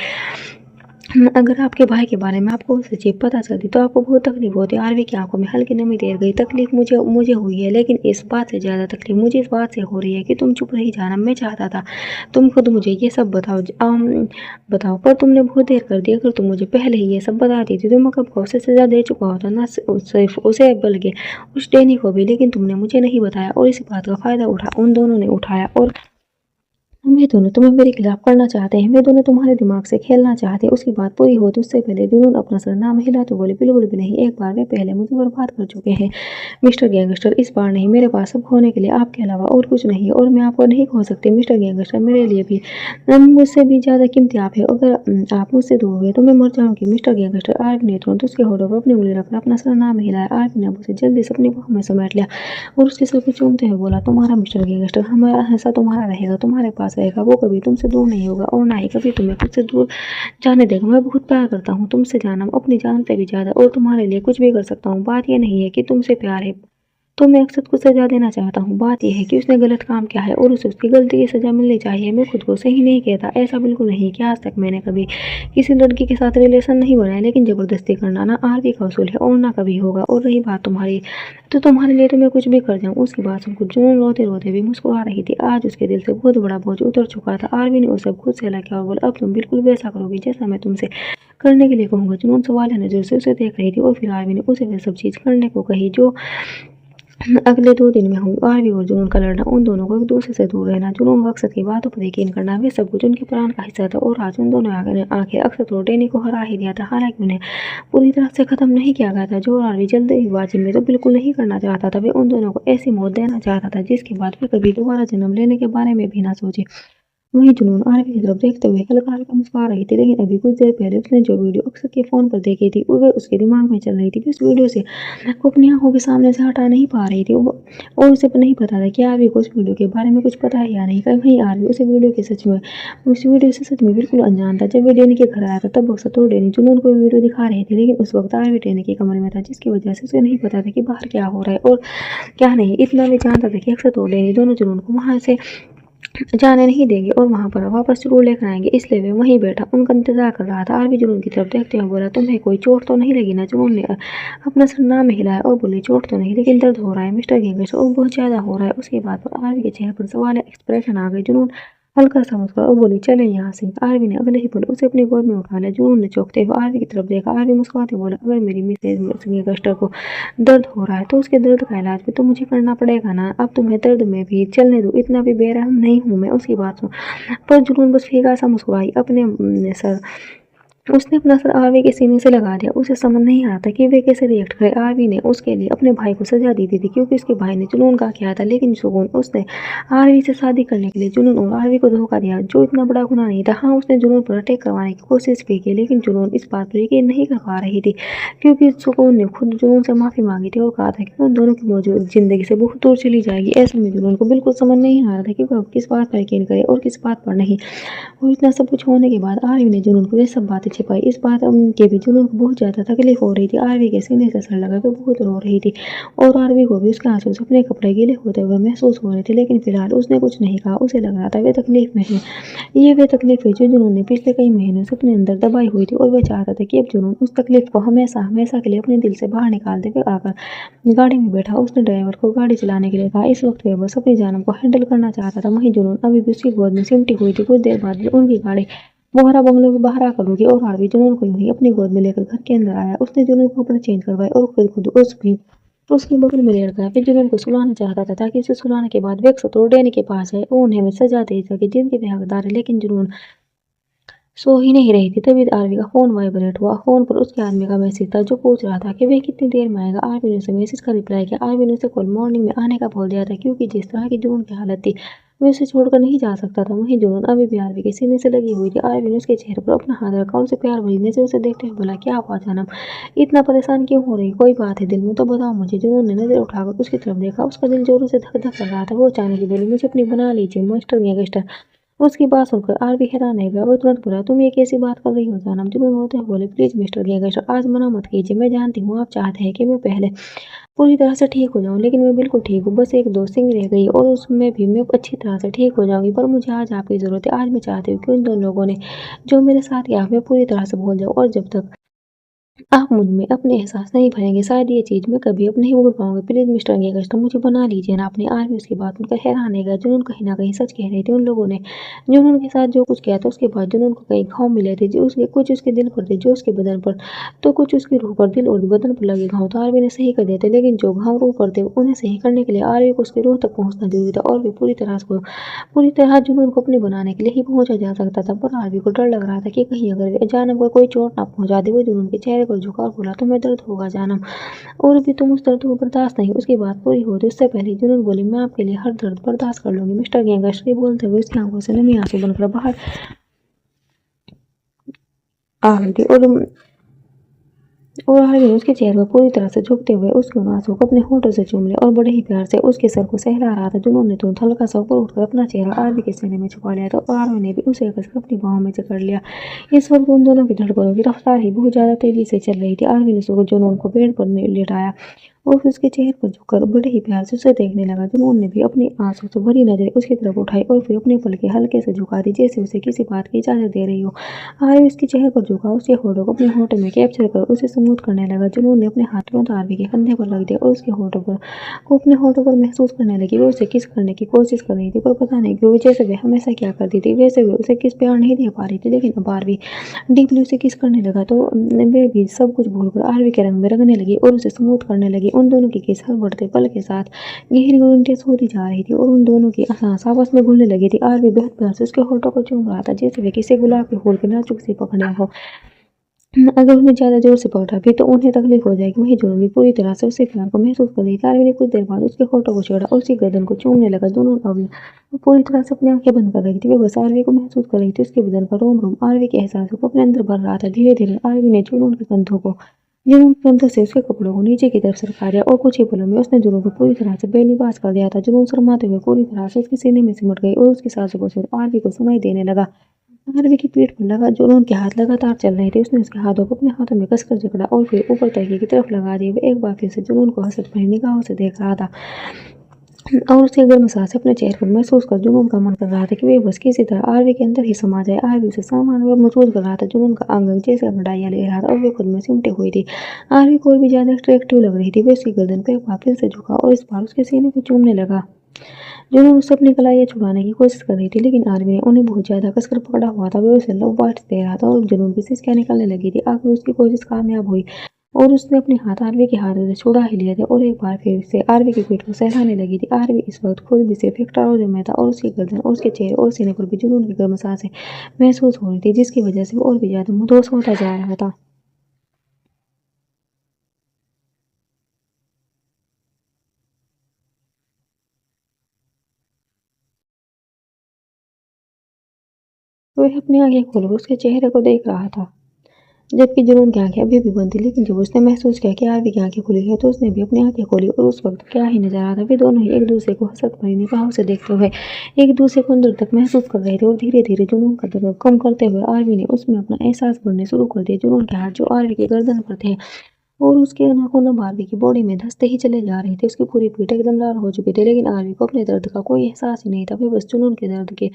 Speaker 1: अगर आपके भाई के बारे में आपको सच्ची पता चलती तो आपको बहुत तकलीफ होती। आरवी की आंखों में हल्की नमी तैर गई। तकलीफ मुझे मुझे हुई है, लेकिन इस बात से ज्यादा तकलीफ मुझे इस बात से हो रही है कि तुम चुप रही जाना। मैं चाहता था तुम खुद मुझे ये सब बताओ, पर तुमने बहुत देर कर दी। अगर तुम मुझे पहले ही ये सब बता देती तो मैं कब से सजा दे चुका होता, ना सिर्फ उसे बल्कि उस डैनी को भी। लेकिन तुमने मुझे नहीं बताया और इसी बात का फायदा उन दोनों ने उठाया। और वे दोनों तुम्हें मेरे खिलाफ करना चाहते हैं। वे दोनों तुम्हारे दिमाग से खेलना चाहते हैं। उसकी बात पूरी होती उससे पहले जुनून अपना सर ना हिला तो बोले, बिल्कुल भी नहीं। एक बार वे पहले मुझे बर्बाद कर चुके हैं मिस्टर गैंगस्टर। इस बार नहीं। मेरे पास सब खोने के लिए आपके अलावा और कुछ नहीं है, और मैं आपको नहीं खो सकती मिस्टर गैंगस्टर। मेरे लिए भी मुझसे भी ज्यादा कीमती आप है। अगर आप मुझसे दूर हुए तो मैं मर जाऊंगी मिस्टर गैंगस्टर। आरवी ने तुरंत उसके होठों पर अपनी उंगली रखकर अपना सर नाम हिलाया। आरवी ने उसे जल्दी से अपनी बाहों में समेट लिया और उसके सर को चूमते हुए बोला, तुम्हारा मिस्टर गैंगस्टर हमेशा तुम्हारा रहेगा, तुम्हारे पास रहेगा। वो कभी तुमसे दूर नहीं होगा और ना ही कभी तुम्हें खुद से दूर जाने देगा। मैं बहुत प्यार करता हूँ तुमसे जानम, अपनी जान से भी ज्यादा, और तुम्हारे लिए कुछ भी कर सकता हूँ। बात यह नहीं है कि तुमसे प्यार है तो मैं अक्सर को सजा देना चाहता हूँ। बात यह है कि उसने गलत काम किया है और उसे उसकी गलती की सजा मिलनी चाहिए। मैं खुद को सही नहीं कहता, ऐसा बिल्कुल नहीं कि आज तक मैंने कभी किसी लड़की के साथ रिलेशन नहीं बनाया, लेकिन जबरदस्ती करना ना आरवी का उसूल है और ना कभी होगा। और रही बात तुम्हारी, तो तुम्हारे लिए तो मैं कुछ भी कर जाऊँ। उसकी बात सुनकर जुनून रोते रोते भी मुस्कुरा रही थी। आज उसके दिल से बहुत बड़ा बोझ उतर चुका था। आरवी ने उसे खुद से लगा और बोला, अब तुम बिल्कुल वैसा करोगी जैसा मैं तुमसे करने के लिए कहूँगा। जुनून सवालिया नजर से उसे देख रही थी और फिर आरवी ने उसे वह सब चीज करने को कही जो अगले 2 दिन में हुई। आरवी और जुनून का लड़ना, उन दोनों को एक दूसरे से दूर रहना, जुनून व अक्सर की बातों पर यकीन करना, वे सब कुछ उनके प्लान का हिस्सा था। और आज उन दोनों आखिर अक्सर तो डैनी को हरा ही दिया था। हालांकि उन्हें पूरी तरह से खत्म नहीं किया गया था। जो आरवी जल्दबाजी में तो बिल्कुल नहीं करना चाहता था। वे उन दोनों को ऐसी मौत देना चाहता था जिसके बाद वे कभी दोबारा जन्म लेने के बारे में भी ना सोचे। वही जुनून आरवी की तरफ देखते हुए हल्का हल्का मुस्कुरा रही थी। लेकिन अभी कुछ देर पहले उसने जो वीडियो अक्सर के फोन पर देखी थी वो उसके दिमाग में चल रही थी। उस वीडियो से को अपनी आंखों के सामने से हटा नहीं पा रही थी और उसे नहीं पता था कि आरवी को उस वीडियो के बारे में कुछ पता है या नहीं। कहीं आरवी उस वीडियो से सच में बिल्कुल अनजान था। जब वे डैनी के घर आया था तब अक्सर तो डैनी जुनून को वीडियो दिखा रहे थे, लेकिन उस वक्त आरवी डैनी के कमरे में था, जिसकी वजह से उसे नहीं पता था कि बाहर क्या हो रहा है और क्या नहीं। इतना भी जानता था कि अक्सर तो डैनी दोनों जुनून को वहां से जाने नहीं देंगे और वहां पर वापस जरूर लेकर आएंगे, इसलिए वे वहीं बैठा उनका इंतजार कर रहा था। आरवी जुनून की तरफ देखते हुए बोला, तुम्हें कोई चोट तो नहीं लगी ना? जुनून ने अपना सर ना में हिलाया और बोली, चोट तो नहीं, लेकिन दर्द हो रहा है मिस्टर गैंगस्टर, और बहुत ज्यादा हो रहा है। उसके बाद आरवी के चेहरे पर सवाल एक्सप्रेशन आ गए। जुनून हल्का सा मुस्कुराया और बोली, चले यहाँ से। आरवी ने अगले ही पल उसे अपनी गोद में उठा लिया। जुनून ने चौंकते हुए आरवी की तरफ देखा। आरवी मुस्कुराते बोला, अगर मेरी मिसेज गैंगस्टर को दर्द हो रहा है तो उसके दर्द का इलाज भी तो मुझे करना पड़ेगा ना। अब तुम्हें दर्द में भी चलने दो, इतना भी बेरहम नहीं हूँ मैं। उसकी बात सुन पर जुनून बस फीका सा मुस्कुराई। सर उसने अपना सर आरवी के सीने से लगा दिया। उसे समझ नहीं आता कि वे कैसे रिएक्ट करे। आरवी ने उसके लिए अपने भाई को सजा दी थी क्योंकि उसके भाई ने जुनून का किया था, लेकिन सुकून उसने आरवी से शादी करने के लिए जुनून और आरवी को धोखा दिया, जो इतना बड़ा गुनाह नहीं था। हाँ, उसने जुनून पर अटैक करवाने की कोशिश भी की, लेकिन जुनून इस बात पर यकीन नहीं कर पा रही थी क्योंकि सुकून ने खुद जुनून से माफी मांगी थी और कहा था कि उन दोनों की मौजूद जिंदगी से बहुत दूर चली जाएगी। ऐसे में जुनून को बिल्कुल समझ नहीं आ रहा था कि वह किस बात पर यकीन करे और किस बात पर नहीं। और इतना सब कुछ होने के बाद आरवी ने जुनून को ये सब बातें छिपाई। इस बात के भी जुनून को बहुत ज्यादा तकलीफ हो रही थी। आरवी के सीने से सर लगा के बहुत रो रही थी और आरवी को भी उसके आंसू से अपने कपड़े गीले होते हुए महसूस हो रहे थे, लेकिन फिलहाल उसने कुछ नहीं कहा। उसे लग रहा था वे तकलीफ में है। ये वे तकलीफ है जो जुनून ने पिछले कई महीनों से अपने अंदर दबाई हुई थी और वह चाहता था कि अब जुनून उस तकलीफ को हमेशा हमेशा के लिए अपने दिल से बाहर निकाल दे। वे आकर गाड़ी में बैठा। उसने ड्राइवर को गाड़ी चलाने के लिए कहा। इस वक्त वह बस अपनी जानम को हैंडल करना चाहता था। वहीं जुनून अभी भी उसकी गोद में सिमटी हुई थी। कुछ देर बाद उनकी गाड़ी मोहरा बंगलों के बाहर आकर रुकी और आरवी जुनून को यूं ही अपनी गोद में लेकर घर के अंदर आया। उसने जुनून को कपड़े चेंज करवाए और खुद खुद उसकी बगल में लेट गया। फिर जुनून को सुलाना चाहता था ताकि उसे सुलाने के बाद वे अक्सर तो डैनी के पास जाए और उन्हें सजा दे सके जिनके वे हकदार है, लेकिन जुनून सो ही नहीं रही थी तभी आरवी का फ़ोन वाइब्रेट हुआ। फ़ोन पर उसके आदमी का मैसेज था जो पूछ रहा था कि वह कितनी देर में आएगा। आरवी ने उसे मैसेज का रिप्लाई किया। आरवी ने उसे कल मॉर्निंग में आने का बोल दिया था क्योंकि जिस तरह की जुनून की हालत थी वह उसे छोड़कर नहीं जा सकता था। वहीं जुनून अभी भी आरवी के सीने से लगी हुई थी। आरवी ने उसके चेहरे पर अपना हाथ रखा और उसे प्यार भरी नजरों से देखते हुए बोला, क्या हुआ जानम, इतना परेशान क्यों हो रही? कोई बात है दिल में तो बताओ मुझे। जुनून ने नजर उठाकर उसकी तरफ देखा। उसका दिल जोरों से धक धक कर रहा था। वो अचानक ही बोली, मुझे अपनी बना लीजिए मिस्टर गैंगस्टर। उसकी बात सुनकर आरवी हैरान रह गया। वो तुरंत बोला, तुम ये कैसी बात कर रही हो जानम? जुनून होते हुए बोले, प्लीज मिस्टर गैंगस्टर आज मना मत कीजिए। मैं जानती हूँ आप चाहते हैं कि मैं पहले पूरी तरह से ठीक हो जाऊँ, लेकिन मैं बिल्कुल ठीक हूँ। बस एक दोस्ती रह गई और उसमें भी मैं अच्छी तरह से ठीक हो जाऊँगी। पर मुझे आज आपकी ज़रूरत है। आज मैं चाहती हूँ कि उन 2 लोगों ने जो मेरे साथ किया मैं पूरी तरह से भूल जाऊँ और जब तक आप मुझ में अपने एहसास नहीं भरेंगे शायद ये चीज़ मैं कभी अब नहीं भूल पाऊँगी। प्लीज़ मिस्टर गैंगस्टर मुझे बना लीजिए ना अपनी। आरवी उसकी बात सुनकर हैरान रह गया। जुनून कहीं न कहीं सच कह रही थी। उन लोगों ने जुनून के साथ जो कुछ किया था उसके बाद जुनून को कई घाव मिले थे जो उसके कुछ उसके दिल पर थे, जो उसके बदन पर, तो कुछ उसकी रूह पर। दिल और बदन पर लगे घाव तो आरवी ने सही कर दिए थे, लेकिन जो घाव रूह पर थे उन्हें सही करने के लिए आरवी को उसकी रूह तक पहुँचना ज़रूरी था और वे पूरी तरह जुनून को अपने बनाने के लिए ही पहुँचा जा सकता था। पर आरवी को डर लग रहा था कि कहीं अगर वे अचानक कोई चोट ना पहुँचा दे। वो जुनून के चेहरे पर झुका और बोला, तुम्हें दर्द होगा जानम, और भी तुम उस दर्द को बर्दाश्त नहीं। उसकी बात पूरी होती उससे पहले ही जुनून बोली, मैं आपके लिए हर दर्द बर्दाश्त कर लूँगी मिस्टर गैंगस्टर। ये बोलते हुए उसकी आँखों से नमी आँसू बनकर बाहर आ गई थी और हार्वी ने उसके चेहरे पर पूरी तरह से झुकते हुए उसके उन आंसुओं को अपने होठों से चूम लिया और बड़े ही प्यार से उसके सर को सहला रहा था। जुनून ने तुरंत हल्का सा ऊपर उठकर अपना चेहरा आरवी के सीने में छुपा लिया था और आरवी ने भी उसे कसकर अपनी बाहों में जकड़ लिया। इस वक्त उन दोनों की धड़कनों की रफ्तार ही बहुत ज्यादा तेजी से चल रही थी। आरवी ने जुनून को बेड पर लेटाया और फिर उसके चेहरे पर झुककर बड़े ही प्यार से उसे देखने लगा। जुनून ने भी अपनी आंसू से भरी नजरें उसकी तरफ उठाई और फिर अपने पलकें हल्के से झुका दी जैसे उसे किसी बात की इजाजत दे रही हो। आरवी उसके चेहरे पर झुका उसके होठों को अपने होठों में कैप्चर कर उसे स्मूथ करने लगा। जुनून ने अपने हाथ तुरंत आरवी के कंधे पर रख दिया और उसके होठों पर को अपने होठों पर महसूस करने लगी। वो उसे किस करने की कोशिश कर रही थी पर पता नहीं क्यों जैसे वे हमेशा क्या करती थी वैसे वे उसे किस प्यार नहीं दे पा रही थी। लेकिन अब आरवी डीपली उसे किस करने लगा तो वे भी सब कुछ भूलकर आरवी के रंग में रंगने लगी और उसे स्मूथ करने लगी। उन दोनों की किस हर बढ़ते पल के साथ गहरी और इंटेंस होती जा रही थी और उन दोनों की सांस आपस में घुलने लगी थी। आरवी बेहद प्यार से उसके होठों को चूम रहा था जैसे वे किसी गुलाब के फूल के नाजुक सी पकड़े हो। अगर उन्हें ज़्यादा ज़ोर से पकड़ा भी तो उन्हें तकलीफ हो जाएगी। वहीं जुनून भी पूरी तरह से उसी प्यार को महसूस कर रही थी। आरवी ने कुछ देर बाद उसके होठों को छेड़ा और उसकी गर्दन को चूमने लगा। जुनून अब पूरी तरह से अपनी आंखें बंद कर रही थी। वे बस आरवी को महसूस कर रही थी। उसके बदन का रोम-रोम आरवी के एहसासों को अपने अंदर भर रहा था। धीरे-धीरे आरवी ने जुनून के कंधों से उसके कपड़ों को नीचे की तरफ सरका दिया और कुछ ही पलों में उसने जुनून को पूरी तरह से बेलिबास कर दिया था। जुनून शर्माते हुए पूरी तरह से उसके सीने में सिमट गई और उसकी सांसों को सिर्फ आरवी को सुनाई देने लगा। आरवी की पीठ पर लगा जुनून के हाथ लगातार चल रहे थे। उसने उसके हाथों को अपने हाथों में कसकर जकड़ा और फिर ऊपर तकिए की तरफ लगा दिए। वो एक बार फिर से जुनून को हसरत भरी निगाहों से देख रहा था और उसके गर्म सांसें अपने चेहरे पर महसूस कर जुनून का मन कर रहा था कि वे बस किसी तरह आरवी के अंदर ही समा जाए। आरवी उसे सामान व महसूस कर रहा था। जुनून का अंग जैसे अंगड़ाइयां ले रहा था और वे खुद में सिमटे हुई थी। आरवी को और भी ज्यादा अट्रैक्टिव लग रही थी। वे उसकी गर्दन पर एक बार फिर से झुका और इस बार उसके सीने को चूमने लगा। जुनून उससे अपनी कलाइयाँ छुड़ाने की कोशिश कर रही थी, लेकिन आर्मी ने उन्हें बहुत ज़्यादा कसकर पकड़ा हुआ था। वो उसे लव बाइट्स दे रहा था और जुनून की सिसकियाँ निकलने लगी थी। आखिर उसकी कोशिश कामयाब हुई और उसने अपने हाथ आरवी के हाथों से छुड़ा ही लिए थे और एक बार फिर से आरवी की पीठ को सहलाने लगी थी। आरवी इस वक्त खुद भी सिर्फ एक ट्राउजर में था और उसकी गर्दन और उसके चेहरे और सीने पर भी जुनून की गर्म सांसें महसूस हो रही थी, जिसकी वजह से वो और भी ज़्यादा मुदोस होता जा रहा था। वह अपनी आंखें खोलकर उसके चेहरे को देख रहा था, जबकि जुनून की आंखें अभी भी बंद थी। लेकिन जब उसने महसूस किया कि आरवी की आंखें खुली हैं तो उसने भी अपनी आंखें खोली और उस वक्त क्या ही नजर आ था। वे दोनों ही एक दूसरे को हंसत भरी निगाहों से देखते हुए एक दूसरे को अंदर तक महसूस कर रहे थे और धीरे धीरे जुनून का दर्द कम करते हुए आरवी ने उसमें अपना एहसास बढ़ने शुरू कर दिया। जुनून के हाथ जो आरवी की गर्दन पर थे और उसके नाखून अब आरवी की बॉडी में धंसते ही चले जा रहे थे। उसकी पूरी पीठ एकदम लाल हो चुकी थी, लेकिन आरवी को अपने दर्द का कोई एहसास ही नहीं था। वे बस जुनून के दर्द के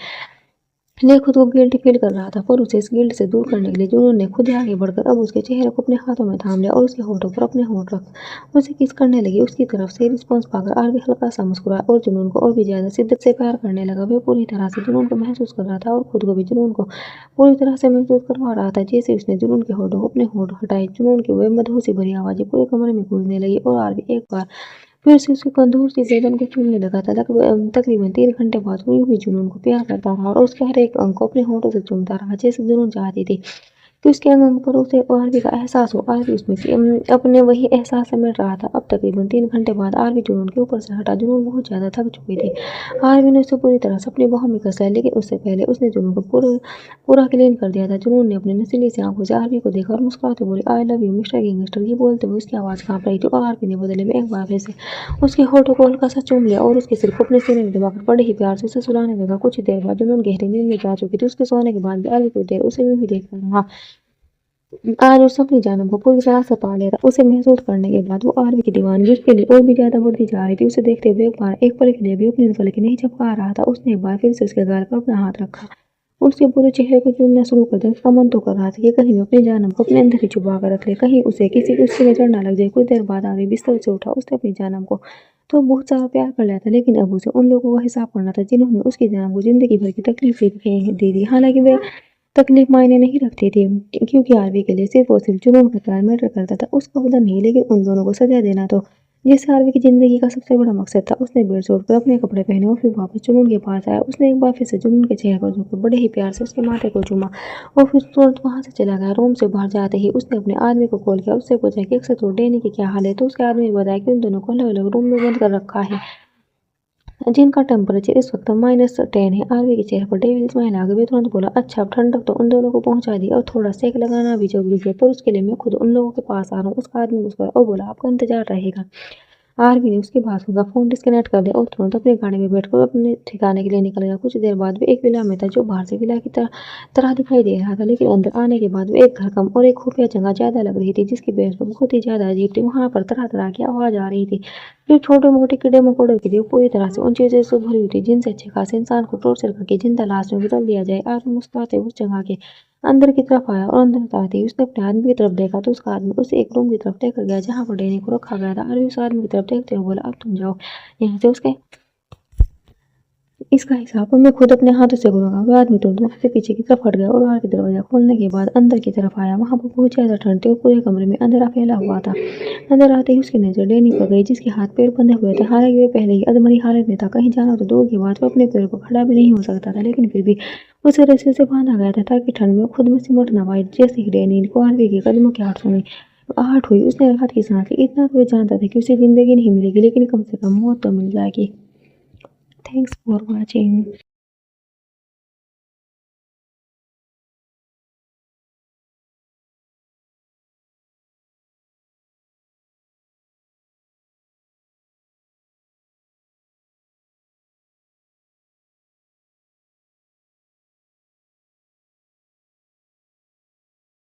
Speaker 1: लिए खुद को गिल्टी फील कर रहा था, पर उसे इस गिल्ट से दूर करने के लिए जुनून ने खुद ही आगे बढ़कर अब उसके चेहरे को अपने हाथों में थाम लिया और उसके होठों पर अपने होंठ रख उसे किस करने लगी। उसकी तरफ से रिस्पॉन्स पाकर आरवी हल्का सा मुस्कुराया और जुनून को और भी ज्यादा शिद्दत से प्यार करने लगा। वह पूरी तरह से जुनून को महसूस कर रहा था और खुद को भी जुनून को पूरी तरह से महसूस करवा रहा था। जैसे उसने जुनून के होठों को अपने होंठ हटाए, जुनून की वह मधुर सी भरी आवाजें पूरे कमरे में गूंजने लगी और आरवी एक बार फिर से उसके कंधों से गर्दन को चूमने लगा था। तकरीबन 3 घंटे बाद वो यूं ही जुनून को प्यार करता रहा और उसके हर एक अंग को अपने होठों से चूमता रहा, जैसे जुनून चाहती थी कि उसके अंग-अंग पर उसे आरवी का एहसास हो। आरवी उसमें अपने वही एहसास समेट रहा था। अब तकरीबन 3 घंटे बाद आरवी जुनून के ऊपर से हटा। जुनून बहुत ज़्यादा थक चुकी थी। आरवी ने उसे पूरी तरह से अपनी बाहों में कस लिया, लेकिन उससे पहले उसने जुनून को पूरा पूरा क्लीन कर दिया था। जुनून ने अपनी नशीली सी आँखों से आरवी को देखा और मुस्कुराते बोली, I love you mister gangster. ये बोलते हुए उसकी आवाज़ काँप रही थी और आरवी ने बदले में एक बार फिर से उसके होठों को हल्का सा चूम लिया और उसके सिर को अपने सीने में दबाकर बड़े ही प्यार से उसे सुलाने लगा। कुछ देर बाद जुनून गहरी नींद में जा चुकी थी। उसके सोने के बाद भी आरवी कुछ देर उसे यूं ही देखता रहा। आज उस अपनी जानम को पूरी तरह से पा लिया था। उसे महसूस करने के बाद वो आरवी की दीवानगी उसके लिए और भी ज्यादा बढ़ती जा रही थी। उसे देखते हुए एक पल के लिए भी अपनी पलकें नहीं झपका रहा था। उसने एक बार फिर से उसके गाल पर अपना हाथ रखा, उसके पूरे चेहरे को चूमना शुरू कर दिया। उसका मन तो कर रहा था कि कहीं वो अपनी जानम को अपने अंदर ही छुपा कर रख ले, कहीं उसे किसी उसकी नजर ना लग जाए। कुछ देर बाद आरवी बिस्तर से उठा। उसने अपनी जानम को तो बहुत सारा प्यार कर लिया था, लेकिन अब उसे उन लोगों का हिसाब करना था जिन्होंने उसकी जानम को जिंदगी भर की तकलीफ दी थी। हालांकि वे तकलीफ मायने नहीं रखती थी, क्योंकि आरवी के लिए सिर्फ और सिर्फ जुनून का प्यार मैटर करता था, उसका खुदा नहीं। लेकिन उन दोनों को सजा देना तो जिससे आरवी की जिंदगी का सबसे बड़ा मकसद था। उसने बेड से उठकर अपने कपड़े पहने और फिर वापस जुनून के पास आया। उसने एक बार फिर से जुनून के चेहरे पर झुककर बड़े ही प्यार से उसके माथे को चूमा और फिर तुरंत वहां से चला गया। रूम से बाहर जाते ही उसने अपने आदमी को कॉल किया और उससे पूछा कि अक्सर तो डैनी की क्या हाल है। तो उसके आदमी ने बताया कि उन दोनों को अलग अलग रूम में बंद कर रखा है, जिनका टेम्परेचर इस वक्त -10 है। आरवी के चेहरे पर डेविल स्माइल आ गई। वे तुरंत बोला, अच्छा अब ठंडक तो उन दोनों को पहुंचा दी और थोड़ा सेक लगाना भी जरूरी है, पर उसके लिए मैं खुद उन लोगों के पास आ रहा हूँ। उसका आदमी मुस्कुराया और बोला, आपका इंतजार रहेगा। आरवी ने उसकी बात सुनकर फोन डिस्कनेक्ट कर दिया और तुरंत अपनी गाड़ी में बैठकर अपने ठिकाने के लिए निकल गया। कुछ देर बाद वे एक विला में था, जो बाहर से विला की तरह दिखाई दे रहा था, लेकिन अंदर आने के बाद वे एक घर कम और एक खुफिया जगह ज्यादा लग रही थी, जिसकी बेसमेंट बहुत ही ज्यादा अजीब थी। वहां पर तरह तरह की आवाज आ रही थी, जो छोटे मोटे कीड़े मकोड़ों की थी। पूरी तरह से उन चीजों से भरी हुई थी जिनसे अच्छे खासे इंसान को टॉर्चर करके जिंदा लाश में बदल दिया जाए। आरवी मुस्कुराते उस जगह के अंदर की तरफ आया और अंदर आते ही उसने अपने आदमी की तरफ देखा, तो उसका आदमी उसे एक रूम की तरफ लेकर गया जहाँ पर डैनी को रखा गया था। अरवी उस आदमी की तरफ देखते हुए बोला, अब तुम जाओ यहाँ से, उसके इसका हिसाब मैं खुद अपने हाथों से करूंगा। वह आदमी तुरंत वहां से पीछे की तरफ हट गया और बाहर की दरवाजा खोलने के बाद अंदर की तरफ आया। वहां पर बहुत ज्यादा ठंड थी और पूरे कमरे में अंधेरा फैला हुआ था। अंदर आते ही उसकी नजर डैनी पर गई, जिसके हाथ पैर बंधे हुए थे। हालांकि वे पहले ही अधमरी हालत में था, कहीं जाना तो दूर की बात, वो अपने पैर पर खड़ा भी नहीं हो सकता था, लेकिन फिर भी उसे रस्सी से बांधा गया था ताकि ठंड में खुद में सिमट ना पाए। जैसे ही डैनी को आरवी के कदमों की आहट हुई, उसने राहत की सांस ली। इतना तो वे जानता था कि उसे जिंदगी नहीं मिलेगी, लेकिन कम से कम मौत तो मिल जाएगी। Thanks for watching.